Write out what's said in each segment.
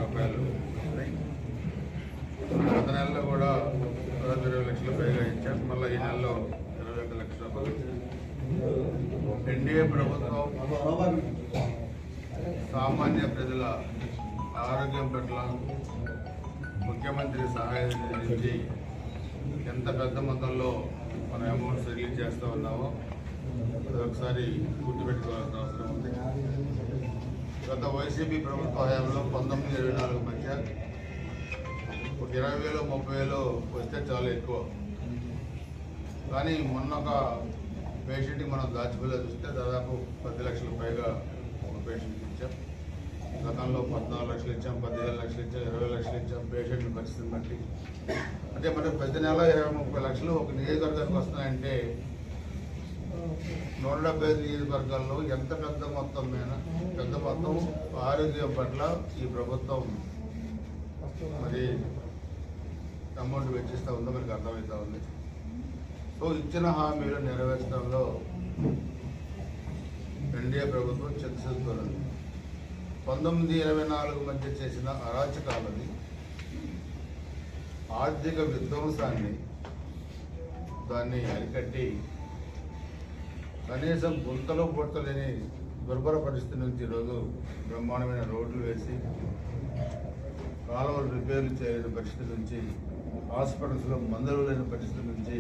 రూపాయలు ఉన్నాయి. గత నెలలో కూడా 20 లక్షల పైగా ఇచ్చాం. మళ్ళీ ఈ నెలలో 21 లక్షల రూపాయలు. ఎన్డీఏ ప్రభుత్వం సామాన్య ప్రజల ఆరోగ్యం పట్ల ముఖ్యమంత్రి సహాయ నిధి నుంచి ఎంత పెద్ద మొత్తంలో మనం అమౌంట్స్ రిలీజ్ చేస్తూ ఉన్నామో అది ఒకసారి గుర్తుపెట్టుకోవాల్సిన అవసరం ఉంది. గత వైసీపీ ప్రభుత్వ హయాంలో 19-24 మధ్య ఒక 20,000 30,000 వస్తే చాలా ఎక్కువ. కానీ మొన్న ఒక పేషెంట్కి మనం దాచిపోలే చూస్తే దాదాపు 10 లక్షల పైగా ఒక పేషెంట్కి ఇచ్చాం. గతంలో 14 లక్షలు ఇచ్చాం, 15 లక్షలు ఇచ్చాం, 20 లక్షలు ఇచ్చాం పేషెంట్ పరిస్థితిని బట్టి. అంటే మరి ప్రతి నెల 20-30 లక్షలు ఒక నియోజకవర్గానికి వస్తున్నాయంటే 175 నియోజకవర్గాల్లో ఎంత పెద్ద మొత్తం ఆరోగ్యం పట్ల ఈ ప్రభుత్వం మరి అమౌంట్ వెచ్చిస్తూ ఉందో మనకు అర్థమవుతూ ఉంది. సో ఇచ్చిన హామీలు నెరవేర్చడంలో ఎన్డీఏ ప్రభుత్వం చిత్తశుద్ధితోంది. 19-24 మధ్య చేసిన అరాచకాలని, ఆర్థిక విధ్వంసాన్ని దాన్ని అరికట్టి కనీసం గుంతలో పొట్టలేని దుర్భర పరిస్థితి నుంచి ఈరోజు బ్రహ్మాండమైన రోడ్లు వేసి కాలువలు రిపేర్లు చేయలేని పరిస్థితి నుంచి, హాస్పిటల్స్లో మందులు లేని పరిస్థితి నుంచి,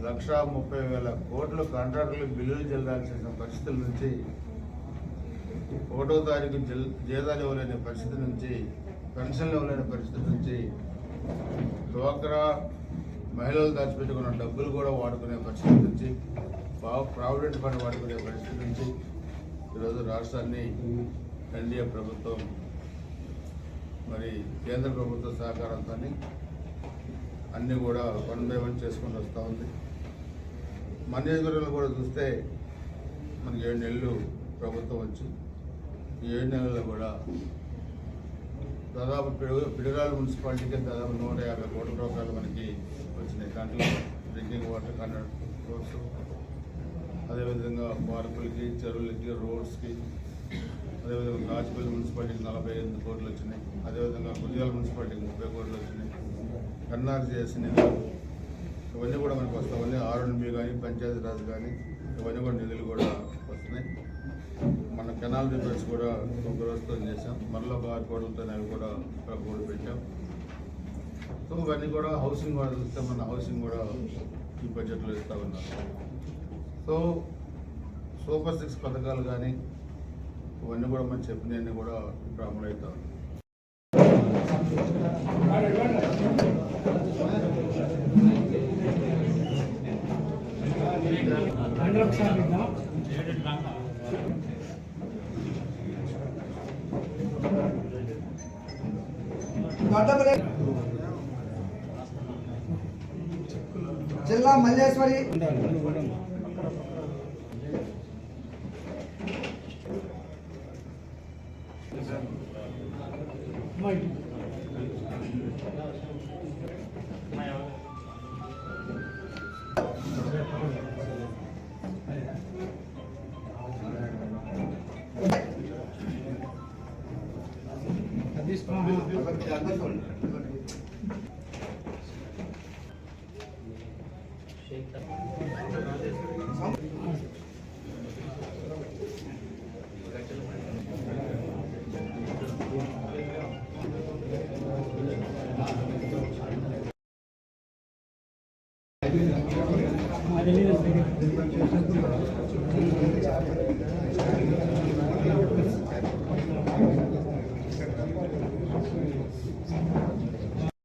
130,000 కోట్ల కాంట్రాక్టులు బిల్లులు చెల్లాల్సిన పరిస్థితుల నుంచి, 1వ తారీఖు జీతాలు ఇవ్వలేని పరిస్థితి నుంచి, పెన్షన్లు ఇవ్వలేని పరిస్థితి నుంచి, డ్వాక్రా మహిళలు దాచిపెట్టుకున్న డబ్బులు కూడా వాడుకునే పరిస్థితి నుంచి, ప్రావిడెంట్ ఫండ్ వాడుకునే పరిస్థితి నుంచి ఈరోజు రాష్ట్రాన్ని ఎన్డీఏ ప్రభుత్వం మరి కేంద్ర ప్రభుత్వ సహకారంతో అన్నీ కూడా 1 by 1 చేసుకుంటూ వస్తూ ఉంది. మన నియోజకవర్గంలో కూడా చూస్తే మనకి 7 నెలలు ప్రభుత్వం వచ్చి ఈ 7 నెలల్లో కూడా దాదాపు పిడుగురాల మున్సిపాలిటీకి దాదాపు 150 కోట్ల రూపాయలు మనకి వచ్చినాయి. దాంట్లో డ్రింకింగ్ వాటర్ కనెక్ట్ రోడ్స్, అదేవిధంగా పార్కులకి, చెరువులకి, రోడ్స్కి, అదేవిధంగా కాచిపల్లి మున్సిపాలిటీకి 48 కోట్లు వచ్చినాయి. అదేవిధంగా గురిజాల మున్సిపాలిటీకి 30 కోట్లు వచ్చినాయి. కన్నార్ చేసిన ఇవన్నీ కూడా మనకు వస్తామని R&B కానీ పంచాయతీరాజ్ కానీ ఇవన్నీ కూడా నిధులు కూడా వస్తున్నాయి. మన కెనాల్ రిపేర్స్ కూడా ఒక రోజుతో చేసాం. మరలా బార్ కోడలతో అవి కూడా కూడా పెట్టాం. సో ఇవన్నీ కూడా హౌసింగ్ కూడా చూస్తే మన హౌసింగ్ కూడా ఈ బడ్జెట్లో ఇస్తూ ఉన్నారు. సో సూపర్ 6 పథకాలు కానీ ఇవన్నీ కూడా మనం చెప్పినవన్నీ కూడా ఇప్పుడు అమలు అవుతా ఉన్నాయి. జిల్లా మల్లేశ్వరి